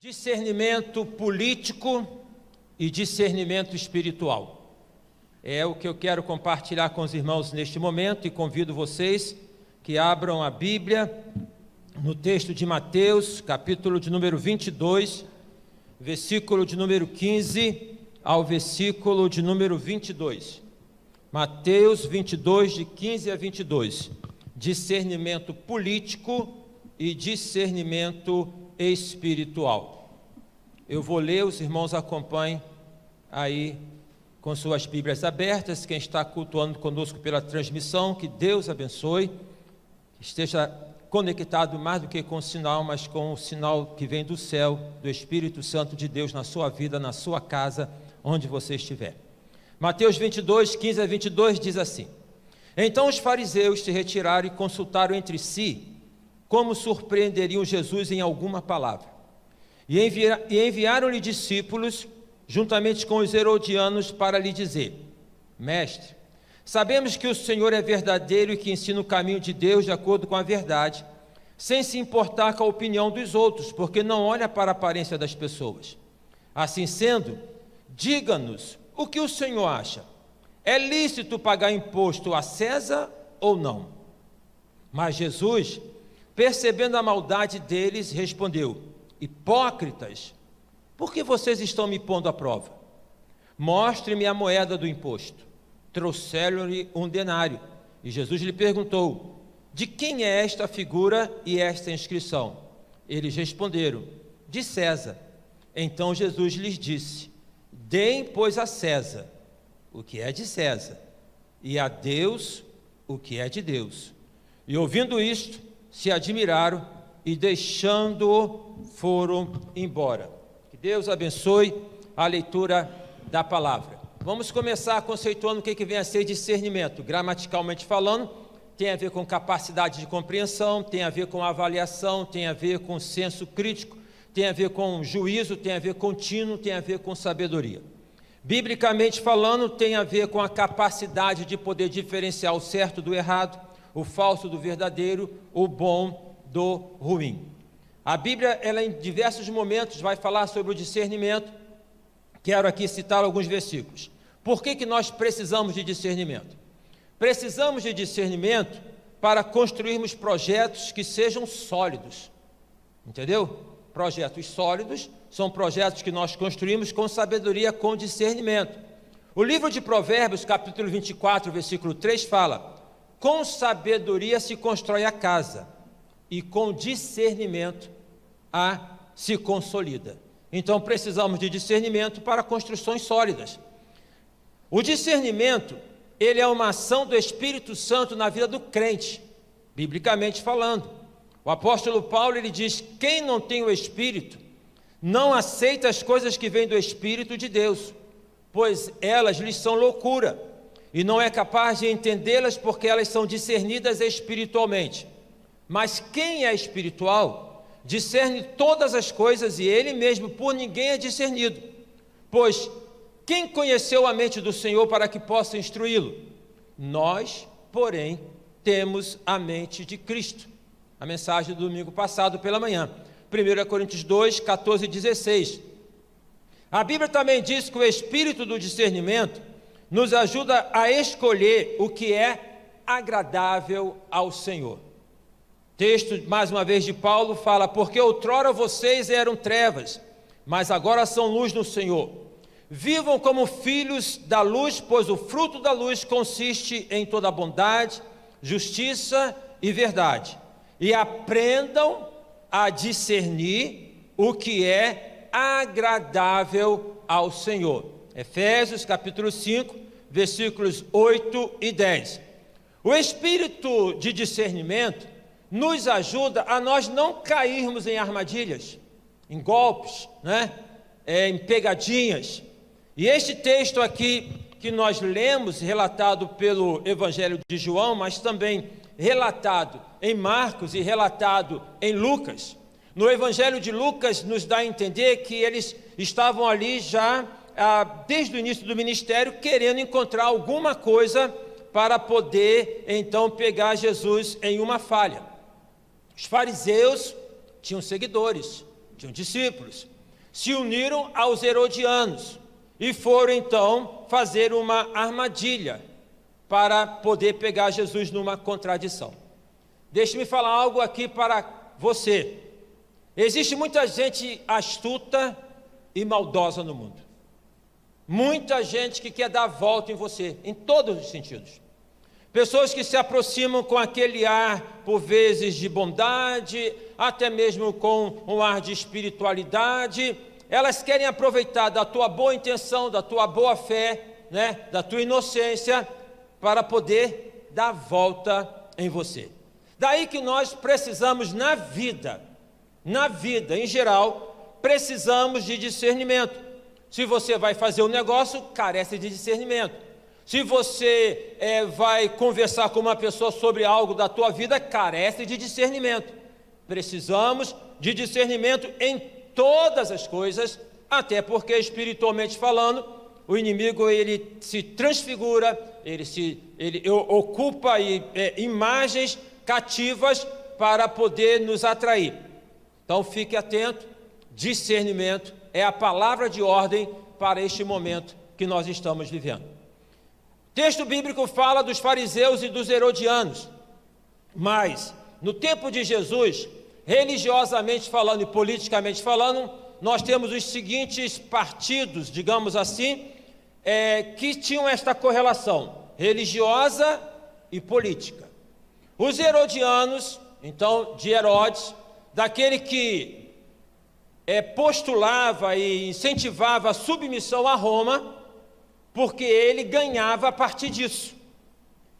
Discernimento político e discernimento espiritual. É o que eu quero compartilhar com os irmãos neste momento e convido vocês que abram a Bíblia no texto de Mateus, capítulo de número 22, versículo de número 15 ao versículo de número 22. Mateus 22, de 15 a 22. Discernimento político e discernimento espiritual. Eu vou ler, os irmãos acompanhem aí com suas Bíblias abertas. Quem está cultuando conosco pela transmissão, que Deus abençoe, esteja conectado mais do que com o sinal, mas com o sinal que vem do céu, do Espírito Santo de Deus na sua vida, na sua casa, onde você estiver. Mateus 22, 15 a 22 diz assim: Então os fariseus se retiraram e consultaram entre si como surpreenderiam Jesus em alguma palavra. E enviaram-lhe discípulos, juntamente com os herodianos, para lhe dizer: Mestre, sabemos que o Senhor é verdadeiro e que ensina o caminho de Deus de acordo com a verdade, sem se importar com a opinião dos outros, porque não olha para a aparência das pessoas. Assim sendo, diga-nos o que o Senhor acha. É lícito pagar imposto a César ou não? Mas Jesus, percebendo a maldade deles, respondeu: Hipócritas, por que vocês estão me pondo à prova? Mostre-me a moeda do imposto. Trouxeram-lhe um denário. E Jesus lhe perguntou: De quem é esta figura e esta inscrição? Eles responderam: De César. Então Jesus lhes disse: Deem, pois, a César o que é de César, e a Deus o que é de Deus. E ouvindo isto, se admiraram e deixando-o foram embora. Que Deus abençoe a leitura da palavra. Vamos começar conceituando o que vem a ser discernimento. Gramaticalmente falando, tem a ver com capacidade de compreensão, tem a ver com avaliação, tem a ver com senso crítico, tem a ver com juízo, tem a ver com tino, tem a ver com sabedoria. Biblicamente falando, tem a ver com a capacidade de poder diferenciar o certo do errado, o falso do verdadeiro, o bom do ruim. A Bíblia, ela em diversos momentos vai falar sobre o discernimento. Quero aqui citar alguns versículos. Por que nós precisamos de discernimento? Precisamos de discernimento para construirmos projetos que sejam sólidos. Entendeu? Projetos sólidos são projetos que nós construímos com sabedoria, com discernimento. O livro de Provérbios, capítulo 24, versículo 3, fala: Com sabedoria se constrói a casa, e com discernimento se consolida. Então precisamos de discernimento para construções sólidas. O discernimento, ele é uma ação do Espírito Santo na vida do crente, biblicamente falando. O apóstolo Paulo, ele diz: quem não tem o Espírito, não aceita as coisas que vêm do Espírito de Deus, pois elas lhes são loucura, e não é capaz de entendê-las porque elas são discernidas espiritualmente. Mas quem é espiritual, discerne todas as coisas, e ele mesmo por ninguém é discernido. Pois quem conheceu a mente do Senhor para que possa instruí-lo? Nós, porém, temos a mente de Cristo. A mensagem do domingo passado pela manhã. 1 Coríntios 2, 14 e 16. A Bíblia também diz que o espírito do discernimento nos ajuda a escolher o que é agradável ao Senhor. Texto, mais uma vez, de Paulo fala: Porque outrora vocês eram trevas, mas agora são luz no Senhor. Vivam como filhos da luz, pois o fruto da luz consiste em toda bondade, justiça e verdade. E aprendam a discernir o que é agradável ao Senhor. Efésios capítulo 5, versículos 8 e 10. O espírito de discernimento nos ajuda a nós não cairmos em armadilhas, em golpes, em pegadinhas. E este texto aqui que nós lemos, relatado pelo Evangelho de João, mas também relatado em Marcos e relatado em Lucas. No Evangelho de Lucas nos dá a entender que eles estavam ali já, desde o início do ministério, querendo encontrar alguma coisa para poder então pegar Jesus em uma falha. Os fariseus tinham seguidores, tinham discípulos, se uniram aos herodianos e foram então fazer uma armadilha para poder pegar Jesus numa contradição. Deixe-me falar algo aqui para você. Existe muita gente astuta e maldosa no mundo. Muita gente que quer dar a volta em você, em todos os sentidos. Pessoas que se aproximam com aquele ar, por vezes, de bondade, até mesmo com um ar de espiritualidade. Elas querem aproveitar da tua boa intenção, da tua boa fé, da tua inocência, para poder dar a volta em você. Daí que nós precisamos na vida em geral, precisamos de discernimento. Se você vai fazer um negócio, carece de discernimento. Se você vai conversar com uma pessoa sobre algo da tua vida, carece de discernimento. Precisamos de discernimento em todas as coisas, até porque espiritualmente falando, o inimigo ele se transfigura, ele ocupa imagens cativas para poder nos atrair. Então fique atento, discernimento é a palavra de ordem para este momento que nós estamos vivendo. O texto bíblico fala dos fariseus e dos herodianos, mas no tempo de Jesus, religiosamente falando e politicamente falando, nós temos os seguintes partidos, digamos assim, que tinham esta correlação religiosa e política. Os herodianos, então, de Herodes, daquele que postulava e incentivava a submissão a Roma, porque ele ganhava a partir disso.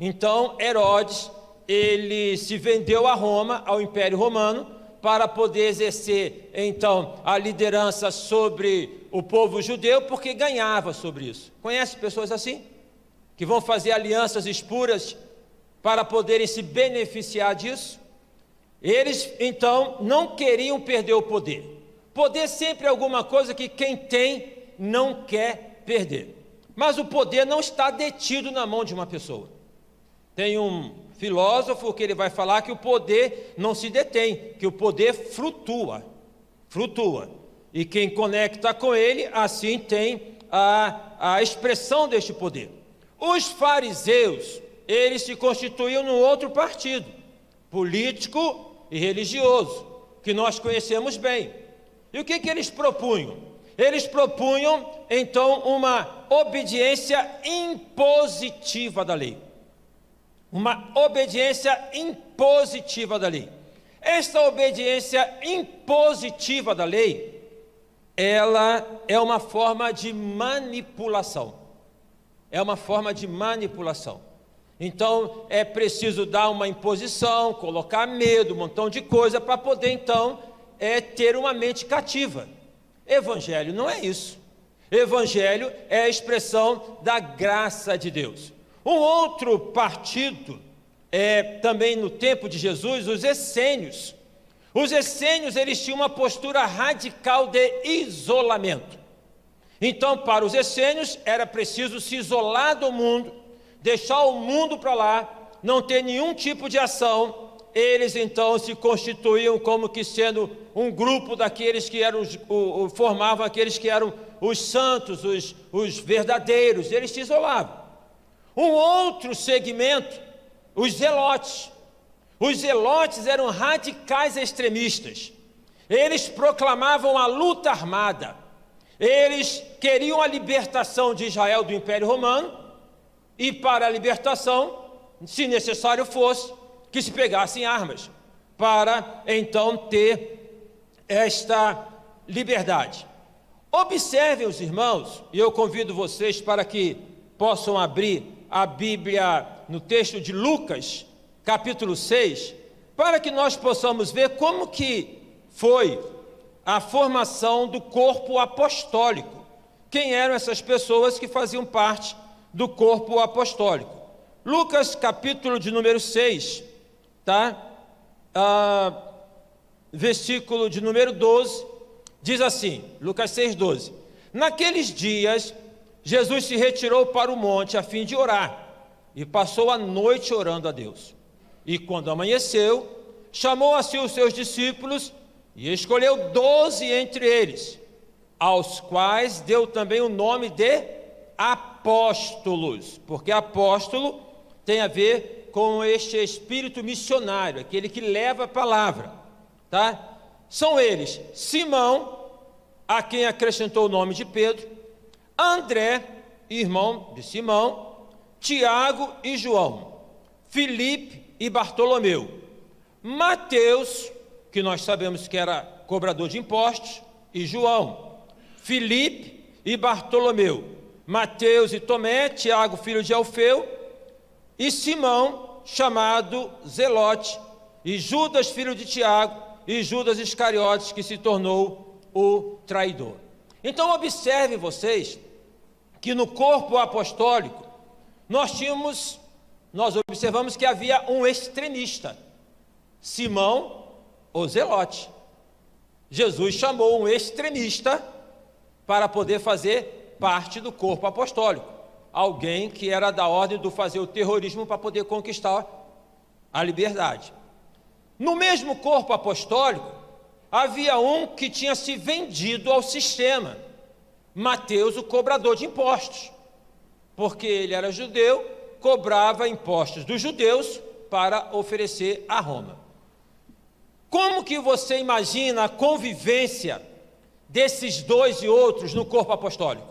Então, Herodes, ele se vendeu a Roma, ao Império Romano, para poder exercer, então, a liderança sobre o povo judeu, porque ganhava sobre isso. Conhece pessoas assim? Que vão fazer alianças espuras para poderem se beneficiar disso? Eles, então, não queriam perder o poder. Poder sempre é alguma coisa que quem tem não quer perder. Mas o poder não está detido na mão de uma pessoa. Tem um filósofo que ele vai falar que o poder não se detém, que o poder flutua. E quem conecta com ele, assim tem a expressão deste poder. Os fariseus, eles se constituíam num outro partido, político e religioso, que nós conhecemos bem. E o que eles propunham? Eles propunham, então, uma obediência impositiva da lei. Uma obediência impositiva da lei. Esta obediência impositiva da lei, ela é uma forma de manipulação. É uma forma de manipulação. Então, é preciso dar uma imposição, colocar medo, um montão de coisa, para poder, então, ter uma mente cativa. Evangelho não é isso. Evangelho é a expressão da graça de Deus. Um outro partido, também no tempo de Jesus, os essênios. Os essênios, eles tinham uma postura radical de isolamento. Então, para os essênios, era preciso se isolar do mundo, deixar o mundo para lá, não ter nenhum tipo de ação. Eles, então, se constituíam como que sendo um grupo daqueles que eram, formavam aqueles que eram os santos, os verdadeiros. Eles se isolavam. Um outro segmento, os zelotes. Os zelotes eram radicais extremistas. Eles proclamavam a luta armada. Eles queriam a libertação de Israel do Império Romano, e para a libertação, se necessário fosse, que se pegassem armas, para então ter esta liberdade. Observem os irmãos, e eu convido vocês para que possam abrir a Bíblia no texto de Lucas, capítulo 6, para que nós possamos ver como que foi a formação do corpo apostólico. Quem eram essas pessoas que faziam parte do corpo apostólico? Lucas, capítulo de número 6, versículo de número 12, diz assim, Lucas 6:12. Naqueles dias, Jesus se retirou para o monte a fim de orar, e passou a noite orando a Deus. E quando amanheceu, chamou a si os seus discípulos E escolheu 12 entre eles, aos quais deu também o nome de apóstolos, porque apóstolo tem a ver com este espírito missionário, aquele que leva a palavra, tá? São eles: Simão, a quem acrescentou o nome de Pedro; André, irmão de Simão; Tiago e João; Filipe e Bartolomeu; Mateus, que nós sabemos que era cobrador de impostos, e João; Filipe e Bartolomeu; Mateus e Tomé; Tiago, filho de Alfeu; e Simão, chamado Zelote; e Judas, filho de Tiago; e Judas Iscariotes, que se tornou o traidor. Então observem vocês que no corpo apostólico nós observamos que havia um extremista, Simão, o Zelote. Jesus chamou um extremista para poder fazer parte do corpo apostólico, alguém que era da ordem do fazer o terrorismo para poder conquistar a liberdade. No mesmo corpo apostólico havia um que tinha se vendido ao sistema, Mateus, o cobrador de impostos, porque ele era judeu, cobrava impostos dos judeus para oferecer a Roma. Como que você imagina a convivência desses dois e outros no corpo apostólico?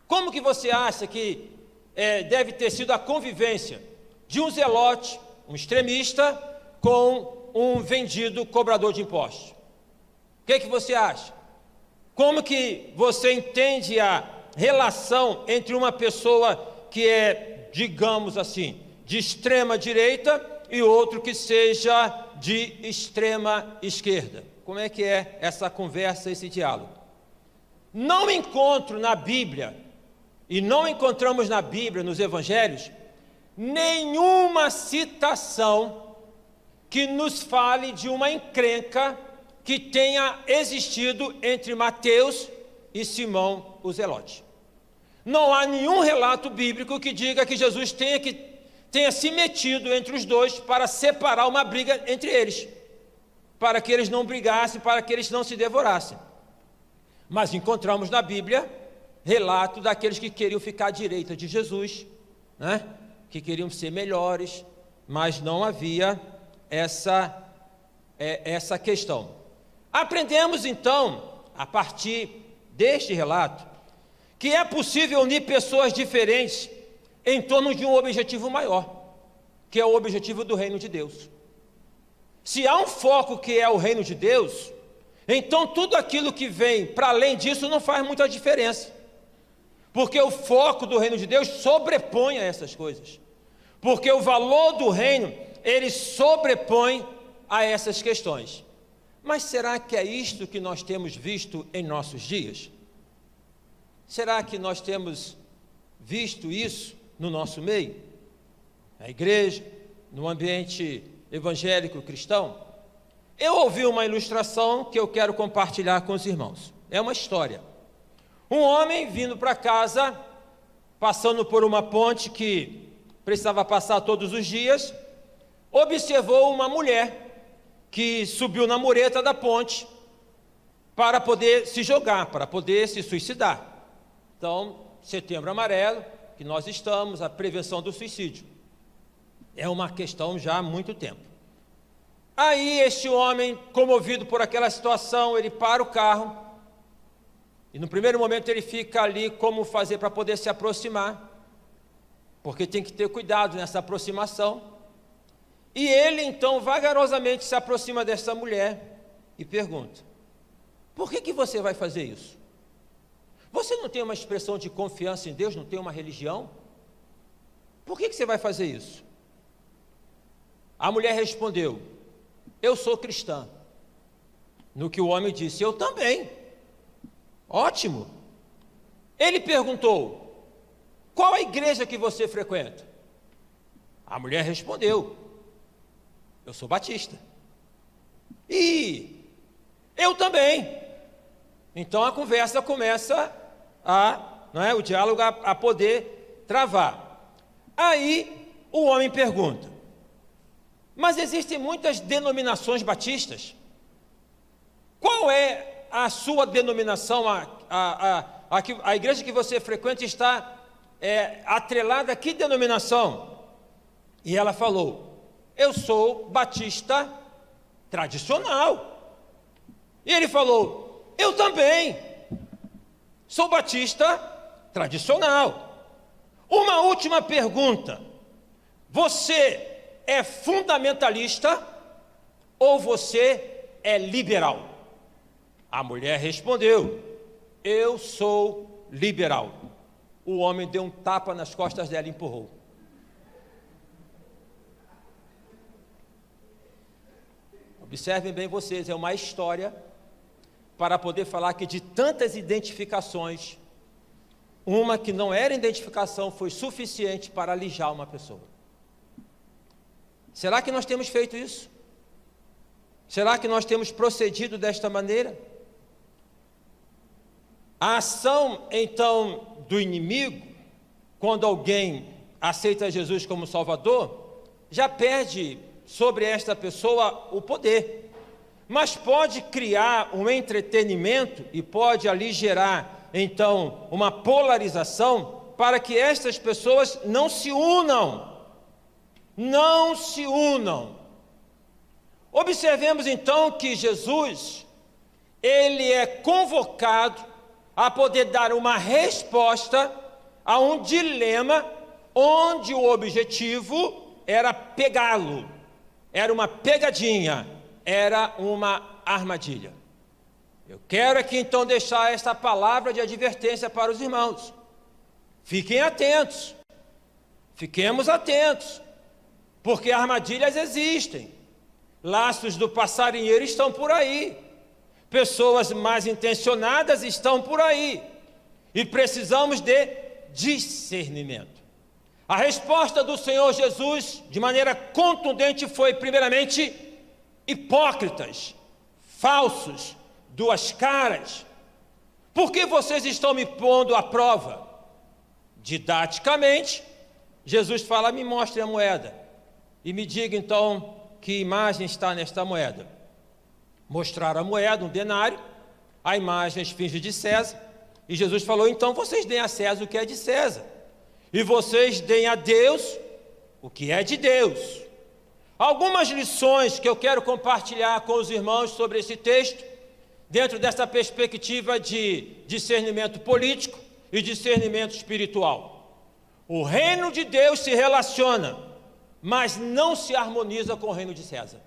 Como que você acha que deve ter sido a convivência de um zelote, um extremista, com um vendido cobrador de impostos? O que você acha? Como que você entende a relação entre uma pessoa que é, digamos assim, de extrema direita e outro que seja de extrema esquerda? Como é que é essa conversa, esse diálogo? Não encontro na Bíblia, e não encontramos na Bíblia, nos Evangelhos, nenhuma citação que nos fale de uma encrenca que tenha existido entre Mateus e Simão o Zelote. Não há nenhum relato bíblico que diga que Jesus tenha se metido entre os dois para separar uma briga entre eles, para que eles não brigassem, para que eles não se devorassem. Mas encontramos na Bíblia relato daqueles que queriam ficar à direita de Jesus, né? Que queriam ser melhores, mas não havia essa questão. Aprendemos então, a partir deste relato, que é possível unir pessoas diferentes em torno de um objetivo maior, que é o objetivo do reino de Deus. Se há um foco que é o reino de Deus, então tudo aquilo que vem para além disso não faz muita diferença, porque o foco do reino de Deus sobrepõe a essas coisas, porque o valor do reino, ele sobrepõe a essas questões. Mas será que é isto que nós temos visto em nossos dias? Será que nós temos visto isso no nosso meio? Na igreja, no ambiente evangélico cristão? Eu ouvi uma ilustração que eu quero compartilhar com os irmãos. É uma história. Um homem vindo para casa, passando por uma ponte que precisava passar todos os dias, observou uma mulher que subiu na mureta da ponte para poder se jogar, para poder se suicidar. Então, Setembro Amarelo, que nós estamos, a prevenção do suicídio, é uma questão já há muito tempo. Aí este homem, comovido por aquela situação, ele para o carro, e no primeiro momento ele fica ali como fazer para poder se aproximar, porque tem que ter cuidado nessa aproximação. E ele então vagarosamente se aproxima dessa mulher e pergunta: por que você vai fazer isso? Você não tem uma expressão de confiança em Deus, não tem uma religião? Por que você vai fazer isso? A mulher respondeu: eu sou cristã. No que o homem disse: eu também. Ótimo. Ele perguntou: qual a igreja que você frequenta? A mulher respondeu: eu sou batista. E eu também. Então a conversa começa o diálogo a poder travar. Aí o homem pergunta: mas existem muitas denominações batistas? Qual é a sua denominação? A igreja que você frequenta está atrelada a que denominação? E ela falou: eu sou batista tradicional. E ele falou: eu também sou batista tradicional. Uma última pergunta: você é fundamentalista ou você é liberal? A mulher respondeu: eu sou liberal. O homem deu um tapa nas costas dela e empurrou. Observem bem vocês, é uma história para poder falar que de tantas identificações, uma que não era identificação foi suficiente para alijar uma pessoa. Será que nós temos feito isso? Será que nós temos procedido desta maneira? A ação, então, do inimigo, quando alguém aceita Jesus como Salvador, já perde sobre esta pessoa o poder, mas pode criar um entretenimento e pode ali gerar, então, uma polarização para que estas pessoas não se unam. Não se unam. Observemos então que Jesus, ele é convocado a poder dar uma resposta a um dilema onde o objetivo era pegá-lo, era uma pegadinha, era uma armadilha. Eu quero aqui então deixar esta palavra de advertência para os irmãos. Fiquem atentos, fiquemos atentos, porque armadilhas existem, laços do passarinheiro estão por aí, pessoas mais intencionadas estão por aí, e precisamos de discernimento. A resposta do Senhor Jesus, de maneira contundente, foi, primeiramente, hipócritas, falsos, duas caras. Por que vocês estão me pondo à prova? Didaticamente, Jesus fala: me mostre a moeda, e me diga então que imagem está nesta moeda. Mostraram a moeda, um denário, a imagem, as esfinge de César, e Jesus falou: então vocês deem a César o que é de César, e vocês deem a Deus o que é de Deus. Algumas lições que eu quero compartilhar com os irmãos sobre esse texto, dentro dessa perspectiva de discernimento político e discernimento espiritual. O reino de Deus se relaciona, mas não se harmoniza com o reino de César.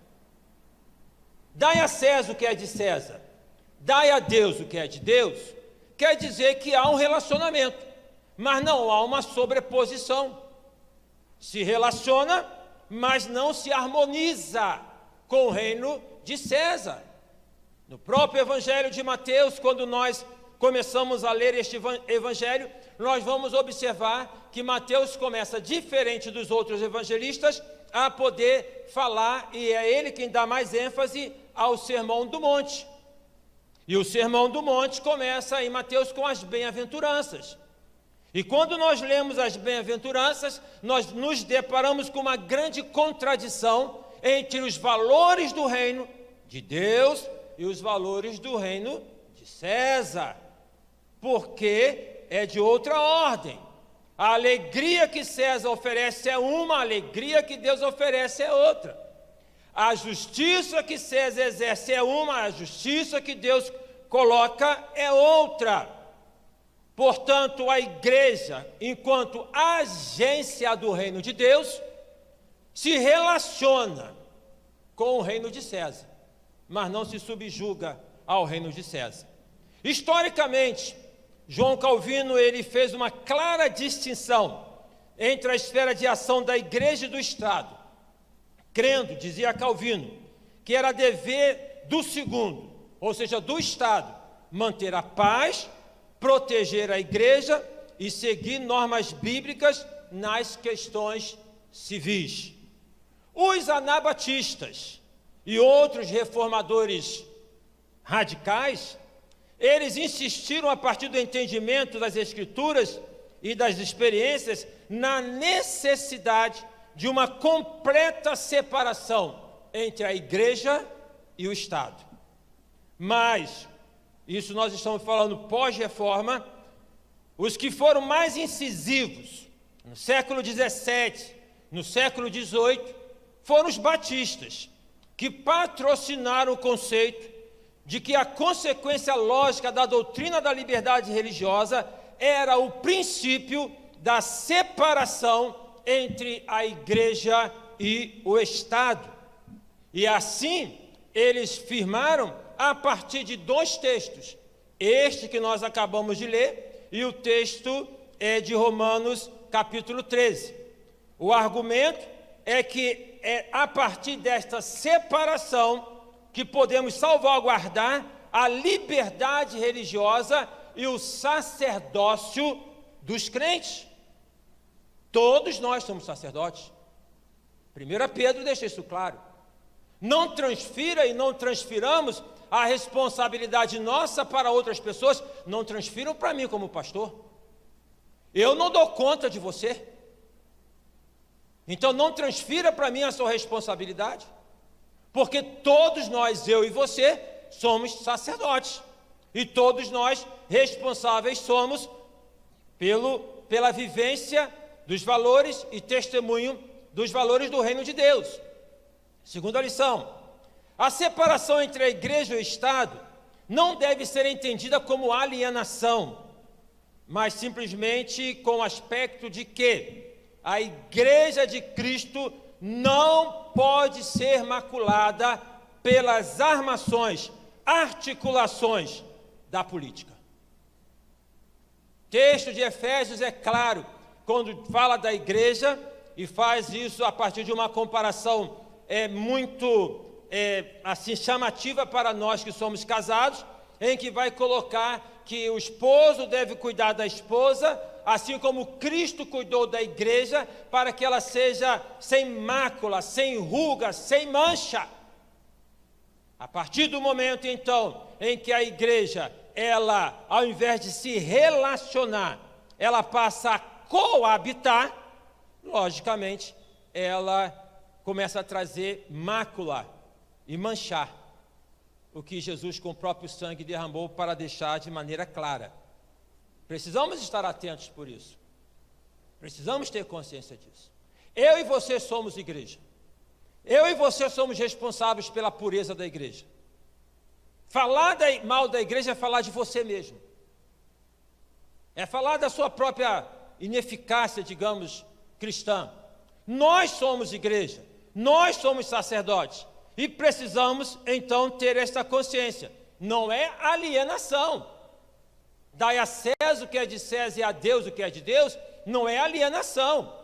Dai a César o que é de César, dai a Deus o que é de Deus, quer dizer que há um relacionamento, mas não há uma sobreposição. Se relaciona, mas não se harmoniza com o reino de César. No próprio Evangelho de Mateus, quando nós começamos a ler este Evangelho, nós vamos observar que Mateus começa, diferente dos outros evangelistas, a poder falar, e é ele quem dá mais ênfase ao Sermão do Monte. E o Sermão do Monte começa em Mateus com as bem-aventuranças. E quando nós lemos as bem-aventuranças, nós nos deparamos com uma grande contradição entre os valores do reino de Deus e os valores do reino de César, porque é de outra ordem. A alegria que César oferece é uma, a alegria que Deus oferece é outra. A justiça que César exerce é uma, a justiça que Deus coloca é outra. Portanto, a igreja, enquanto agência do reino de Deus, se relaciona com o reino de César, mas não se subjuga ao reino de César. Historicamente, João Calvino, ele fez uma clara distinção entre a esfera de ação da igreja e do Estado, crendo, dizia Calvino, que era dever do segundo, ou seja, do Estado, manter a paz, proteger a igreja e seguir normas bíblicas nas questões civis. Os anabatistas e outros reformadores radicais, eles insistiram, a partir do entendimento das Escrituras e das experiências, na necessidade de uma completa separação entre a igreja e o Estado. Mas, isso nós estamos falando pós-reforma, os que foram mais incisivos, no século XVII, no século XVIII, foram os batistas, que patrocinaram o conceito de que a consequência lógica da doutrina da liberdade religiosa era o princípio da separação entre a igreja e o Estado. E assim, eles firmaram a partir de dois textos, este que nós acabamos de ler e o texto de Romanos capítulo 13. O argumento é que é a partir desta separação que podemos salvaguardar a liberdade religiosa e o sacerdócio dos crentes. Todos nós somos sacerdotes. 1 Pedro deixa isso claro. Não transfira e não transfiramos a responsabilidade nossa para outras pessoas. Não transfiram para mim como pastor. Eu não dou conta de você. Então não transfira para mim a sua responsabilidade. Porque todos nós, eu e você, somos sacerdotes. E todos nós responsáveis somos pela vivência dos valores e testemunho dos valores do reino de Deus. Segunda lição: a separação entre a igreja e o Estado não deve ser entendida como alienação, mas simplesmente com o aspecto de que a igreja de Cristo não pode ser maculada pelas armações, articulações da política. O texto de Efésios é claro quando fala da igreja e faz isso a partir de uma comparação muito assim chamativa para nós que somos casados, em que vai colocar que o esposo deve cuidar da esposa, assim como Cristo cuidou da igreja, para que ela seja sem mácula, sem ruga, sem mancha. A partir do momento, então, em que a igreja, ela, ao invés de se relacionar, ela passa a coabitar, logicamente, ela começa a trazer mácula e manchar o que Jesus com o próprio sangue derramou para deixar de maneira clara. Precisamos estar atentos por isso. Precisamos ter consciência disso. Eu e você somos igreja. Eu e você somos responsáveis pela pureza da igreja. Falar mal da igreja é falar de você mesmo. É falar da sua própria ineficácia, digamos, cristã. Nós somos igreja. Nós somos sacerdotes. E precisamos, então, ter esta consciência. Não é alienação. Dai a César o que é de César e a Deus o que é de Deus, não é alienação.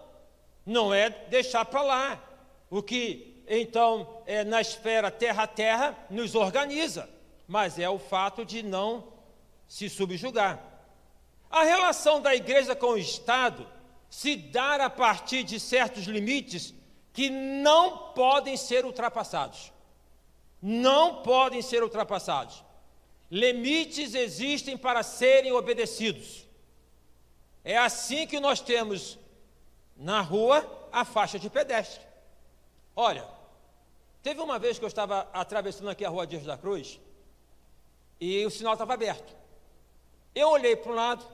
Não é deixar para lá. O que, então, na esfera terra a terra, nos organiza. Mas é o fato de não se subjugar. A relação da igreja com o Estado se dá a partir de certos limites que não podem ser ultrapassados. Não podem ser ultrapassados. Limites existem para serem obedecidos. É assim que nós temos na rua a faixa de pedestre. Olha, teve uma vez que eu estava atravessando aqui a rua Dias da Cruz e o sinal estava aberto. Eu olhei para um lado,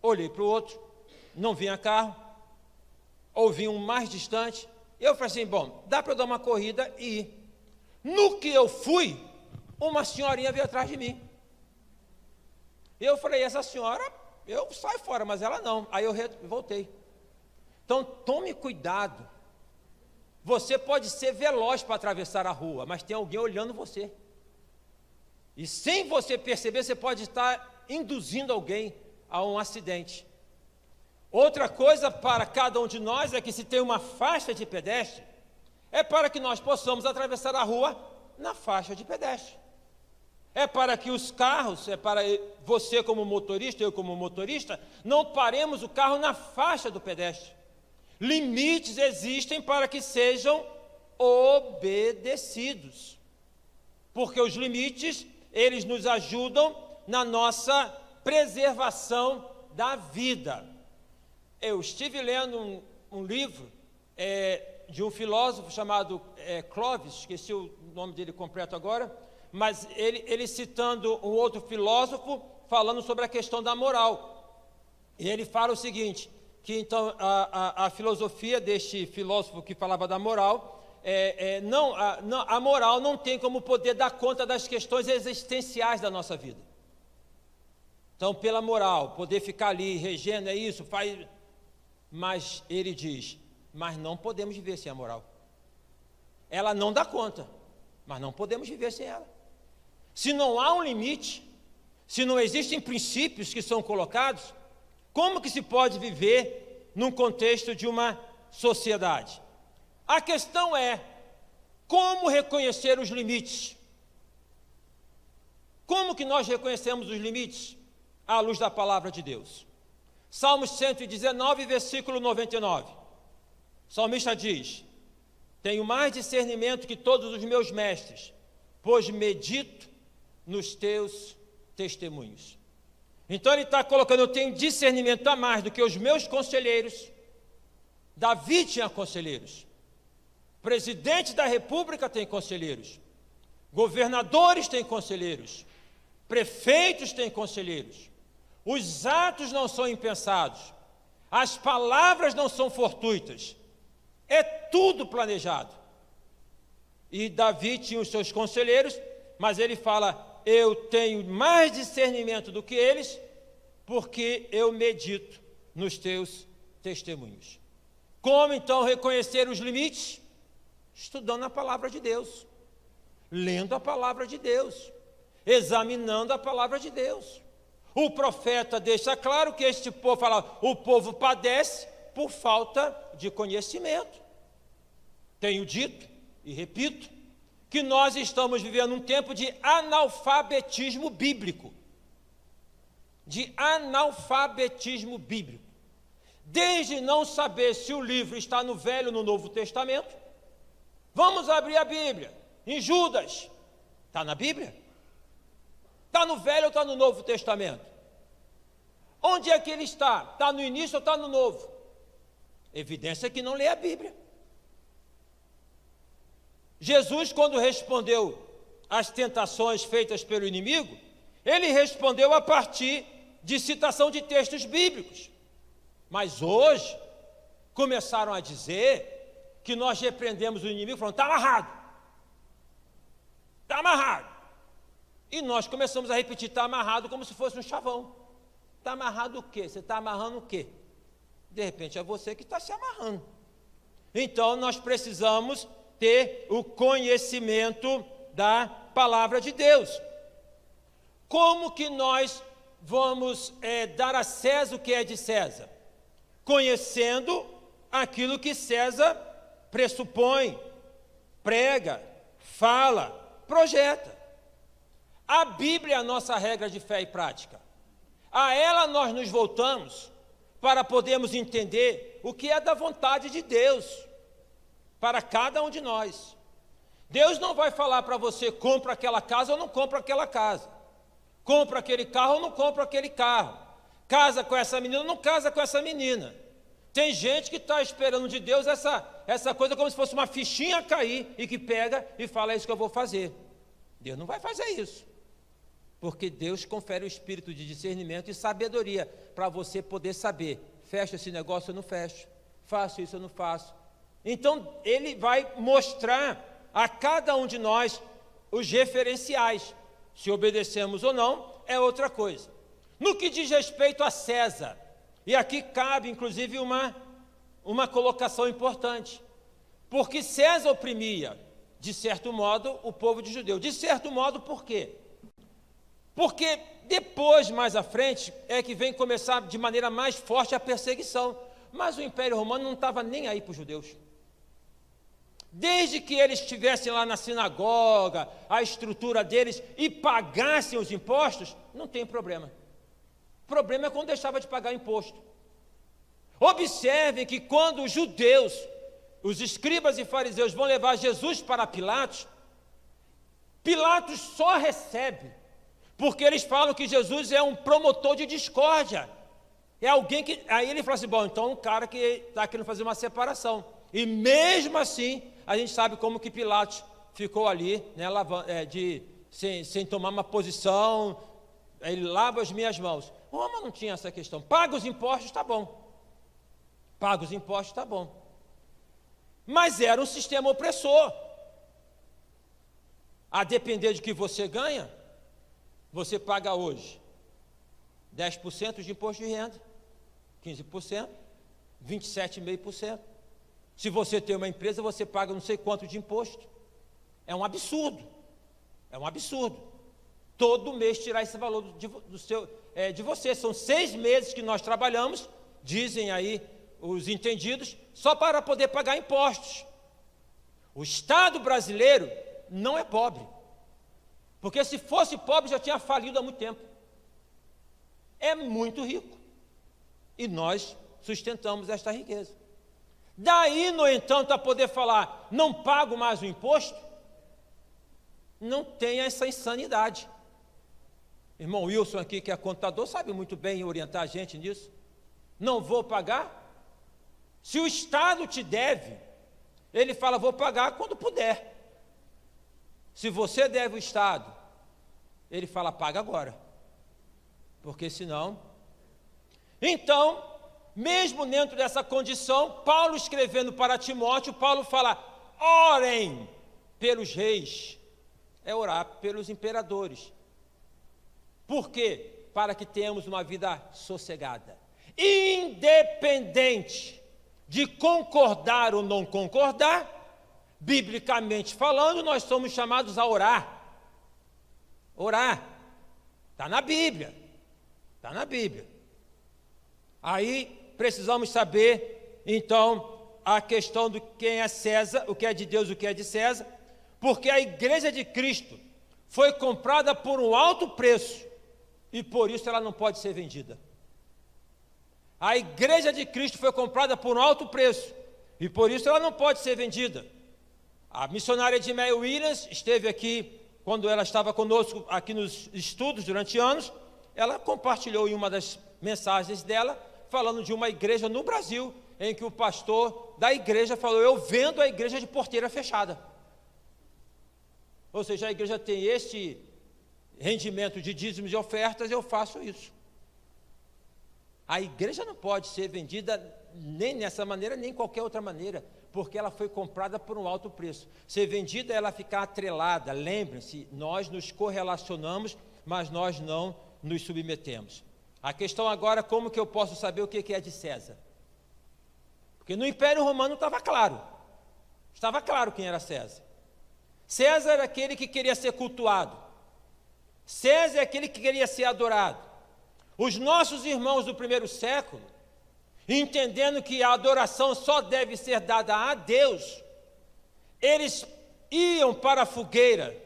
olhei para o outro, não vinha carro, ouvi um mais distante. Eu falei assim, bom, dá para eu dar uma corrida e ir. No que eu fui, uma senhorinha veio atrás de mim. Eu falei, essa senhora, eu saio fora, mas ela não. Aí eu voltei. Então, tome cuidado. Você pode ser veloz para atravessar a rua, mas tem alguém olhando você. E sem você perceber, você pode estar induzindo alguém a um acidente. Outra coisa para cada um de nós é que se tem uma faixa de pedestre, é para que nós possamos atravessar a rua na faixa de pedestre. É para que os carros, é para você como motorista, eu como motorista, não paremos o carro na faixa do pedestre. Limites existem para que sejam obedecidos. Porque os limites, eles nos ajudam na nossa preservação da vida. Eu estive lendo um livro de um filósofo chamado Clovis, esqueci o nome dele completo agora, mas ele citando um outro filósofo, falando sobre a questão da moral. E ele fala o seguinte, que então a filosofia deste filósofo que falava da moral, a moral não tem como poder dar conta das questões existenciais da nossa vida. Então, pela moral, poder ficar ali regendo, é isso, faz... Mas ele diz, mas não podemos viver sem a moral. Ela não dá conta, mas não podemos viver sem ela. Se não há um limite, se não existem princípios que são colocados, como que se pode viver num contexto de uma sociedade? A questão é, como reconhecer os limites? Como que nós reconhecemos os limites? À luz da palavra de Deus. Salmos 119, versículo 99. O salmista diz, tenho mais discernimento que todos os meus mestres, pois medito nos teus testemunhos. Então ele está colocando, eu tenho discernimento a mais do que os meus conselheiros. Davi tinha conselheiros. O presidente da república tem conselheiros. Governadores têm conselheiros. Prefeitos têm conselheiros. Os atos não são impensados. As palavras não são fortuitas. É tudo planejado. E Davi tinha os seus conselheiros, mas ele fala, eu tenho mais discernimento do que eles, porque eu medito nos teus testemunhos. Como então reconhecer os limites? Estudando a palavra de Deus, lendo a palavra de Deus, examinando a palavra de Deus. O profeta deixa claro que este povo fala, o povo padece por falta de conhecimento. Tenho dito e repito que nós estamos vivendo um tempo de analfabetismo bíblico. De analfabetismo bíblico. Desde não saber se o livro está no Velho ou no Novo Testamento. Vamos abrir a Bíblia. Em Judas. Está na Bíblia? Está no Velho ou está no Novo Testamento? Onde é que ele está? Está no início ou está no Novo? Evidência que não lê a Bíblia. Jesus, quando respondeu às tentações feitas pelo inimigo, ele respondeu a partir de citação de textos bíblicos. Mas hoje, começaram a dizer que nós repreendemos o inimigo, falando, está amarrado. Está amarrado. E nós começamos a repetir, está amarrado, como se fosse um chavão. Está amarrado o quê? Você está amarrando o quê? De repente é você que está se amarrando. Então nós precisamos ter o conhecimento da palavra de Deus. Como que nós vamos dar a César o que é de César? Conhecendo aquilo que César pressupõe, prega, fala, projeta. A Bíblia é a nossa regra de fé e prática. A ela nós nos voltamos para podermos entender o que é da vontade de Deus para cada um de nós. Deus não vai falar para você, compra aquela casa ou não compra aquela casa. Compra aquele carro ou não compra aquele carro. Casa com essa menina ou não casa com essa menina. Tem gente que está esperando de Deus essa coisa como se fosse uma fichinha cair e que pega e fala, é isso que eu vou fazer. Deus não vai fazer isso. Porque Deus confere o espírito de discernimento e sabedoria para você poder saber, fecho esse negócio ou não fecho, faço isso ou não faço. Então, ele vai mostrar a cada um de nós os referenciais. Se obedecemos ou não, é outra coisa. No que diz respeito a César, e aqui cabe, inclusive, uma colocação importante, porque César oprimia, de certo modo, o povo de judeu. De certo modo, por quê? Porque depois, mais à frente, é que vem começar de maneira mais forte a perseguição. Mas o Império Romano não estava nem aí para os judeus. Desde que eles estivessem lá na sinagoga, a estrutura deles, e pagassem os impostos, não tem problema. O problema é quando deixava de pagar imposto. Observem que quando os judeus, os escribas e fariseus vão levar Jesus para Pilatos, Pilatos só recebe, porque eles falam que Jesus é um promotor de discórdia. É alguém que... Aí ele fala assim, bom, então um cara que está querendo fazer uma separação. E mesmo assim, a gente sabe como que Pilatos ficou ali, né, sem tomar uma posição, ele lava as minhas mãos. Roma não tinha essa questão. Paga os impostos, está bom. Paga os impostos, está bom. Mas era um sistema opressor. A depender de que você ganha, você paga hoje 10% de imposto de renda, 15%, 27,5%. Se você tem uma empresa, você paga não sei quanto de imposto. É um absurdo. É um absurdo. Todo mês tirar esse valor de você. São 6 meses que nós trabalhamos, dizem aí os entendidos, só para poder pagar impostos. O Estado brasileiro não é pobre, porque se fosse pobre já tinha falido há muito tempo. É muito rico, e nós sustentamos esta riqueza. Daí, no entanto, a poder falar, não pago mais o imposto, não tem essa insanidade. Irmão Wilson aqui, que é contador, sabe muito bem orientar a gente nisso. Não vou pagar? Se o Estado te deve, ele fala, vou pagar quando puder. Se você deve o Estado, ele fala, paga agora. Porque senão... Então, mesmo dentro dessa condição, Paulo escrevendo para Timóteo, Paulo fala, orem pelos reis. É orar pelos imperadores. Por quê? Para que tenhamos uma vida sossegada. Independente de concordar ou não concordar, biblicamente falando, nós somos chamados a orar. Orar. Está na Bíblia. Está na Bíblia. Aí precisamos saber, então, a questão do quem é César, o que é de Deus, o que é de César, porque a igreja de Cristo foi comprada por um alto preço e por isso ela não pode ser vendida. A igreja de Cristo foi comprada por um alto preço e por isso ela não pode ser vendida. A missionária Edmeia Williams esteve aqui, quando ela estava conosco aqui nos estudos durante anos, ela compartilhou em uma das mensagens dela, falando de uma igreja no Brasil, em que o pastor da igreja falou, eu vendo a igreja de porteira fechada. Ou seja, a igreja tem este rendimento de dízimos e ofertas, eu faço isso. A igreja não pode ser vendida nem nessa maneira, nem qualquer outra maneira, porque ela foi comprada por um alto preço. Ser vendida é ela ficar atrelada. Lembrem-se, nós nos correlacionamos, mas nós não nos submetemos. A questão agora, como que eu posso saber o que é de César? Porque no Império Romano estava claro quem era César. César era aquele que queria ser cultuado. César é aquele que queria ser adorado. Os nossos irmãos do primeiro século, entendendo que a adoração só deve ser dada a Deus, eles iam para a fogueira,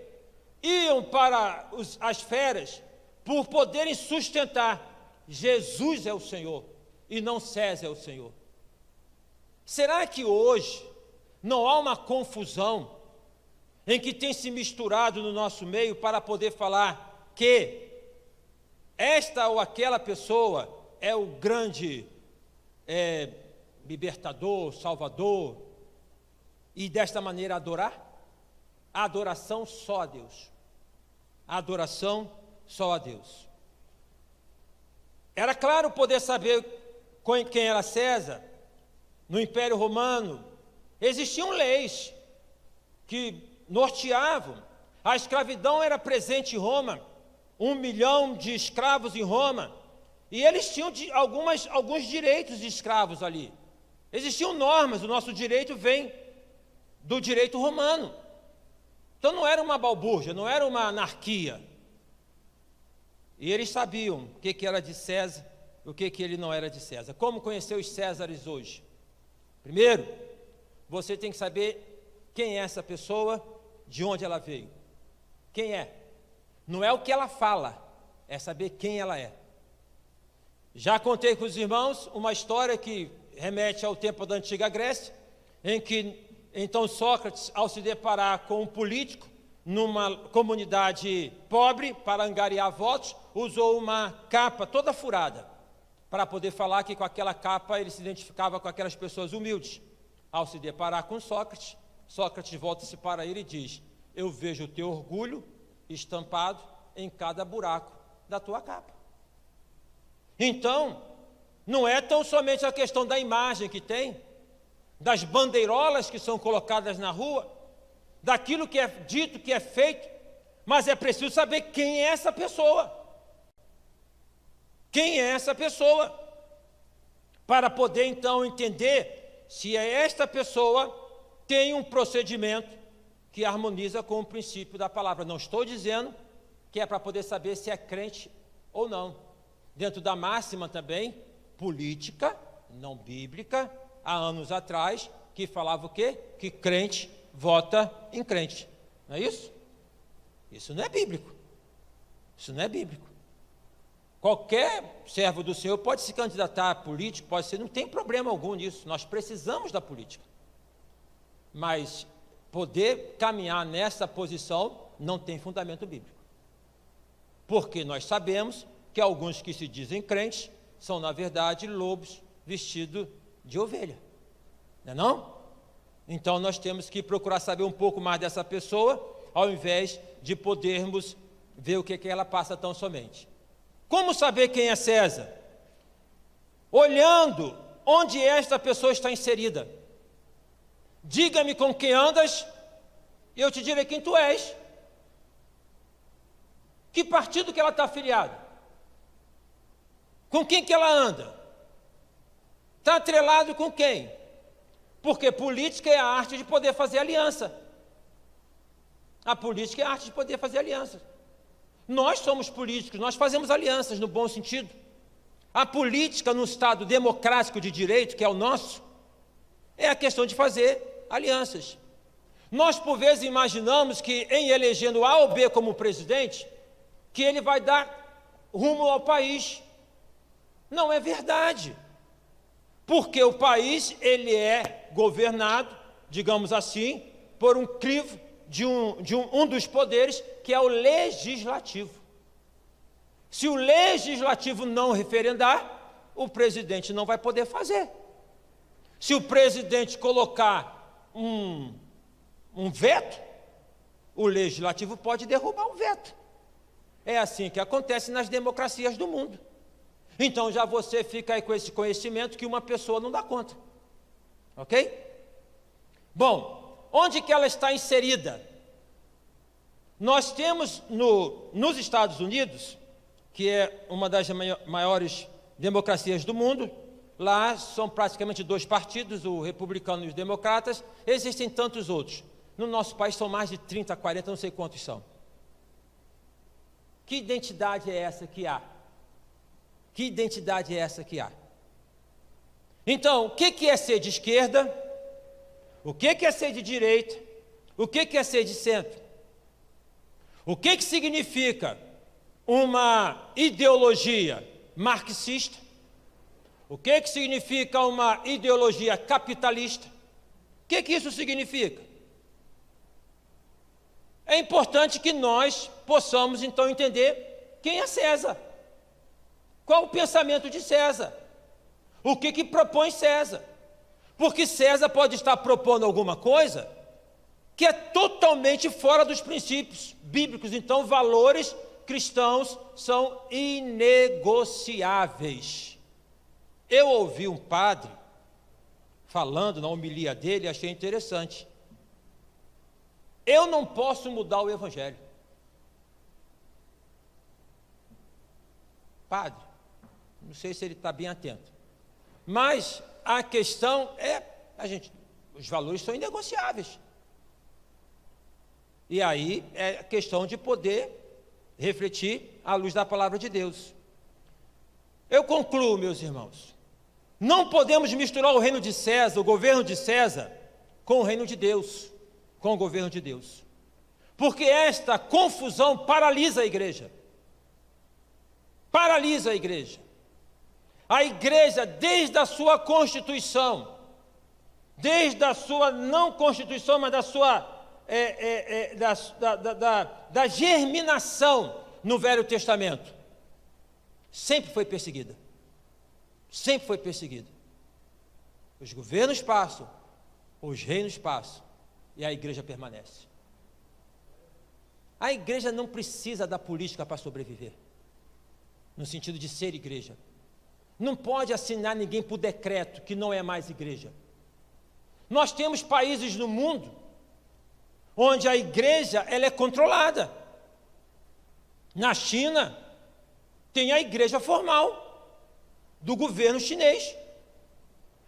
iam para as feras, por poderem sustentar, Jesus é o Senhor, e não César é o Senhor. Será que hoje não há uma confusão em que tem se misturado no nosso meio para poder falar que esta ou aquela pessoa é o grande libertador, salvador, e desta maneira adorar? A adoração só a Deus. A adoração só a Deus. Era claro poder saber quem era César. No Império Romano existiam leis que norteavam. A escravidão era presente em Roma. 1 milhão de escravos em Roma, e eles tinham alguns direitos de escravos ali. Existiam normas, o nosso direito vem do direito romano. Então não era uma balbúrdia, não era uma anarquia. E eles sabiam o que era de César, o que ele não era de César. Como conhecer os Césares hoje? Primeiro, você tem que saber quem é essa pessoa, de onde ela veio. Quem é? Não é o que ela fala, é saber quem ela é. Já contei com os irmãos uma história que remete ao tempo da antiga Grécia, em que então Sócrates, ao se deparar com um político numa comunidade pobre para angariar votos, usou uma capa toda furada para poder falar que com aquela capa ele se identificava com aquelas pessoas humildes. Ao se deparar com Sócrates, Sócrates volta-se para ele e diz: eu vejo o teu orgulho estampado em cada buraco da tua capa. Então, não é tão somente a questão da imagem que tem, das bandeirolas que são colocadas na rua, daquilo que é dito, que é feito, mas é preciso saber quem é essa pessoa. Quem é essa pessoa? Para poder então entender se esta pessoa tem um procedimento que harmoniza com o princípio da palavra. Não estou dizendo que é para poder saber se é crente ou não. Dentro da máxima também, política, não bíblica, há anos atrás, que falava o quê? Que crente vota em crente. Não é isso? Isso não é bíblico. Isso não é bíblico. Qualquer servo do Senhor pode se candidatar a político, pode ser, não tem problema algum nisso. Nós precisamos da política. Mas poder caminhar nessa posição não tem fundamento bíblico. Porque nós sabemos que alguns que se dizem crentes são, na verdade, lobos vestidos de ovelha. Não é não? Então nós temos que procurar saber um pouco mais dessa pessoa, ao invés de podermos ver o que ela passa tão somente. Como saber quem é César? Olhando onde esta pessoa está inserida. Diga-me com quem andas, e eu te direi quem tu és. Que partido que ela está afiliada? Com quem que ela anda? Está atrelado com quem? Porque política é a arte de poder fazer aliança. A política é a arte de poder fazer aliança. Nós somos políticos, nós fazemos alianças no bom sentido. A política no Estado democrático de direito, que é o nosso, é a questão de fazer alianças. Nós, por vezes, imaginamos que em elegendo A ou B como presidente, que ele vai dar rumo ao país. Não é verdade. Porque o país, ele é governado, digamos assim, por um crivo de um dos poderes, que é o legislativo. Se o legislativo não referendar, o presidente não vai poder fazer. Se o presidente colocar um veto, o legislativo pode derrubar o veto. É assim que acontece nas democracias do mundo. Então já você fica aí com esse conhecimento que uma pessoa não dá conta. Ok? Bom, onde que ela está inserida? Nós temos nos Estados Unidos, que é uma das maiores democracias do mundo, lá são praticamente dois partidos, o republicano e os democratas, existem tantos outros. No nosso país são mais de 30, 40, não sei quantos são. Que identidade é essa que há? Que identidade é essa que há? Então, o que é ser de esquerda? O que é ser de direita? O que é ser de centro? O que significa uma ideologia marxista? O que significa uma ideologia capitalista? O que isso significa? É importante que nós possamos, então, entender quem é César. Qual o pensamento de César? O que propõe César? Porque César pode estar propondo alguma coisa que é totalmente fora dos princípios bíblicos. Então, valores cristãos são inegociáveis. Eu ouvi um padre falando na homilia dele, achei interessante. Eu não posso mudar o evangelho. Padre, não sei se ele está bem atento. Mas a questão é, os valores são inegociáveis. E aí é questão de poder refletir à luz da palavra de Deus. Eu concluo, meus irmãos. Não podemos misturar o reino de César, o governo de César, com o reino de Deus, com o governo de Deus. Porque esta confusão paralisa a igreja. Paralisa a igreja. A igreja, desde a sua constituição, desde a sua não constituição, mas da sua da germinação no Velho Testamento, sempre foi perseguida. Sempre foi perseguida. Os governos passam, os reinos passam, e a igreja permanece. A igreja não precisa da política para sobreviver, no sentido de ser igreja. Não pode assinar ninguém por decreto que não é mais igreja. Nós temos países no mundo onde a igreja ela é controlada. Na China, tem a igreja formal do governo chinês.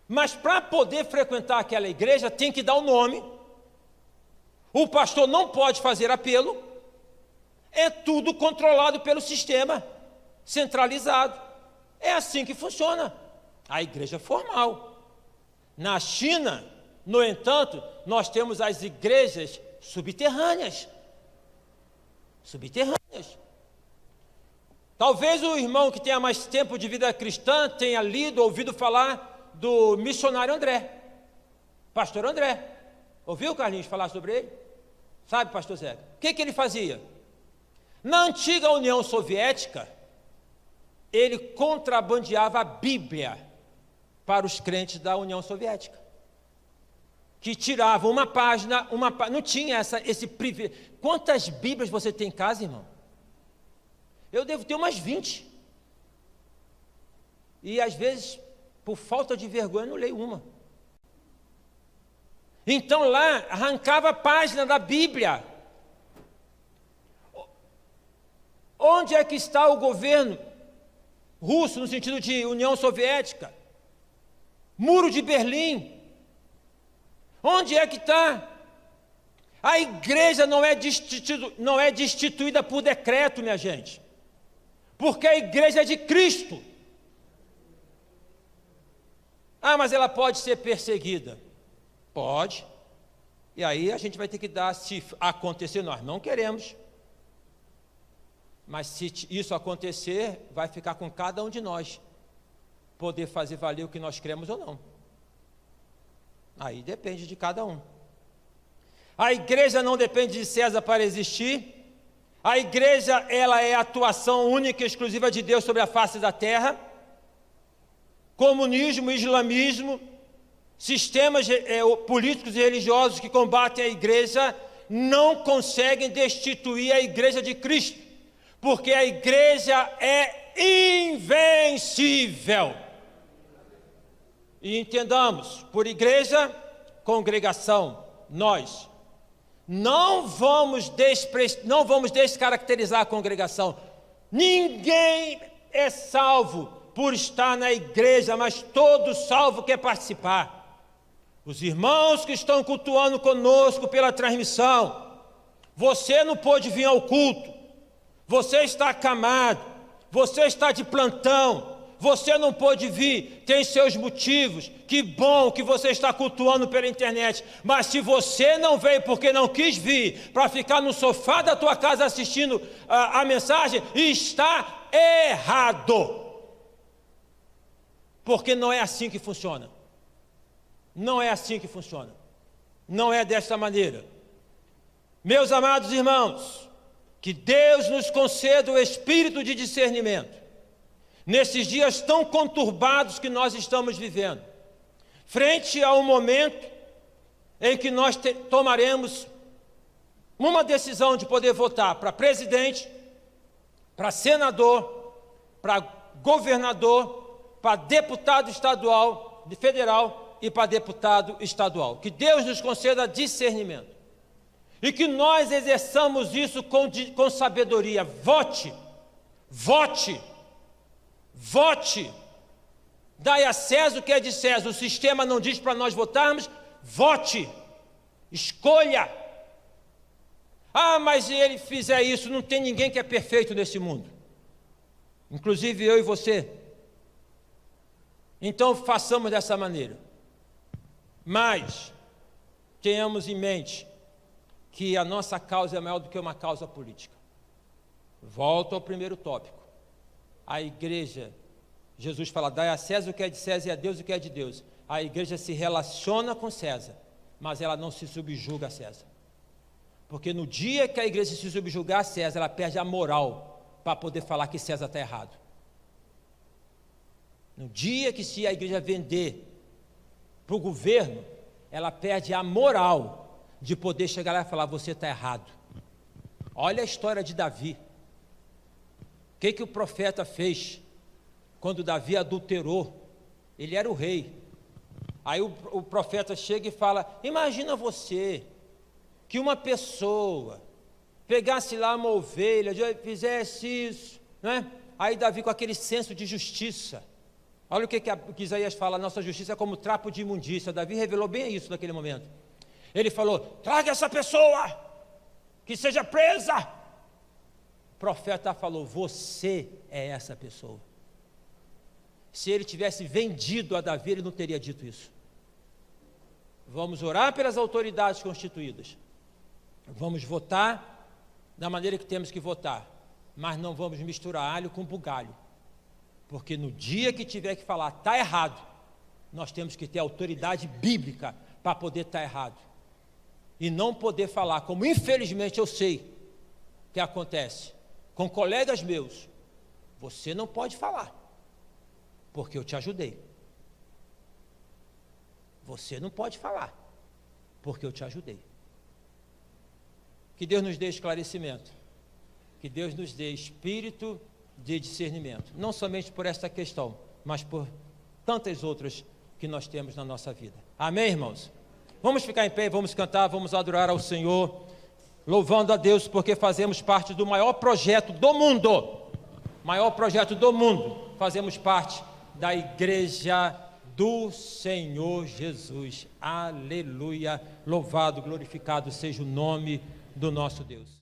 Mas para poder frequentar aquela igreja, tem que dar o nome. O pastor não pode fazer apelo. É tudo controlado pelo sistema, centralizado. É assim que funciona a igreja formal. Na China, no entanto, nós temos as igrejas subterrâneas. Subterrâneas. Talvez o irmão que tenha mais tempo de vida cristã tenha lido, ouvido falar do missionário André, pastor André. Ouviu, Carlinhos, falar sobre ele? Sabe, pastor Zé? O que ele fazia? Na antiga União Soviética, ele contrabandeava a Bíblia para os crentes da União Soviética, que tiravam uma página, não tinha esse privilégio. Quantas Bíblias você tem em casa, irmão? Eu devo ter umas 20. E às vezes, por falta de vergonha, não leio uma. Então lá, arrancava a página da Bíblia. Onde é que está o governo russo, no sentido de União Soviética? Muro de Berlim. Onde é que está? A igreja não é destituída por decreto, minha gente. Porque a igreja é de Cristo. Ah, mas ela pode ser perseguida. Pode. E aí a gente vai ter que dar, se acontecer, nós não queremos. Mas se isso acontecer, vai ficar com cada um de nós poder fazer valer o que nós cremos ou não. Aí depende de cada um. A igreja não depende de César para existir. A igreja, ela é a atuação única e exclusiva de Deus sobre a face da terra. Comunismo, islamismo, sistemas políticos e religiosos que combatem a igreja não conseguem destituir a igreja de Cristo. Porque a igreja é invencível. E entendamos, por igreja, congregação, nós não vamos descaracterizar a congregação. Ninguém é salvo por estar na igreja, mas todo salvo quer participar. Os irmãos que estão cultuando conosco pela transmissão, você não pôde vir ao culto. Você está acamado, você está de plantão, você não pôde vir, tem seus motivos, que bom que você está cultuando pela internet, mas se você não veio porque não quis vir, para ficar no sofá da tua casa assistindo a mensagem, está errado, porque não é assim que funciona, não é assim que funciona, não é desta maneira. Meus amados irmãos, que Deus nos conceda o espírito de discernimento, nesses dias tão conturbados que nós estamos vivendo, frente a um momento em que nós tomaremos uma decisão de poder votar para presidente, para senador, para governador, para deputado estadual, federal e para deputado estadual. Que Deus nos conceda discernimento. E que nós exerçamos isso com sabedoria. Vote, vote, vote. Dai a César o que é de César. O sistema não diz para nós votarmos. Vote, escolha. Ah, mas se ele fizer isso, não tem ninguém que é perfeito nesse mundo. Inclusive eu e você. Então façamos dessa maneira. Mas tenhamos em mente que a nossa causa é maior do que uma causa política. Volto ao primeiro tópico. A igreja, Jesus fala, dai a César o que é de César e a Deus o que é de Deus. A igreja se relaciona com César, mas ela não se subjuga a César. Porque no dia que a igreja se subjugar a César, ela perde a moral para poder falar que César está errado. No dia que se a igreja vender para o governo, ela perde a moral de poder chegar lá e falar, você está errado. Olha a história de Davi. O que o profeta fez quando Davi adulterou? Ele era o rei. Aí o profeta chega e fala: imagina você, que uma pessoa pegasse lá uma ovelha, fizesse isso, né? Aí Davi, com aquele senso de justiça, olha o que Isaías fala: nossa justiça é como trapo de imundícia. Davi revelou bem isso naquele momento. Ele falou: traga essa pessoa, que seja presa. O profeta falou: você é essa pessoa. Se ele tivesse vendido a Davi, ele não teria dito isso. Vamos orar pelas autoridades constituídas, vamos votar da maneira que temos que votar, mas não vamos misturar alho com bugalho, porque no dia que tiver que falar está errado, nós temos que ter autoridade bíblica para poder estar errado, e não poder falar, como infelizmente eu sei que acontece com colegas meus: você não pode falar, porque eu te ajudei. Você não pode falar, porque eu te ajudei. Que Deus nos dê esclarecimento, que Deus nos dê espírito de discernimento, não somente por esta questão, mas por tantas outras que nós temos na nossa vida. Amém, irmãos? Vamos ficar em pé, vamos cantar, vamos adorar ao Senhor, louvando a Deus, porque fazemos parte do maior projeto do mundo. Maior projeto do mundo. Fazemos parte da igreja do Senhor Jesus. Aleluia. Louvado, glorificado seja o nome do nosso Deus.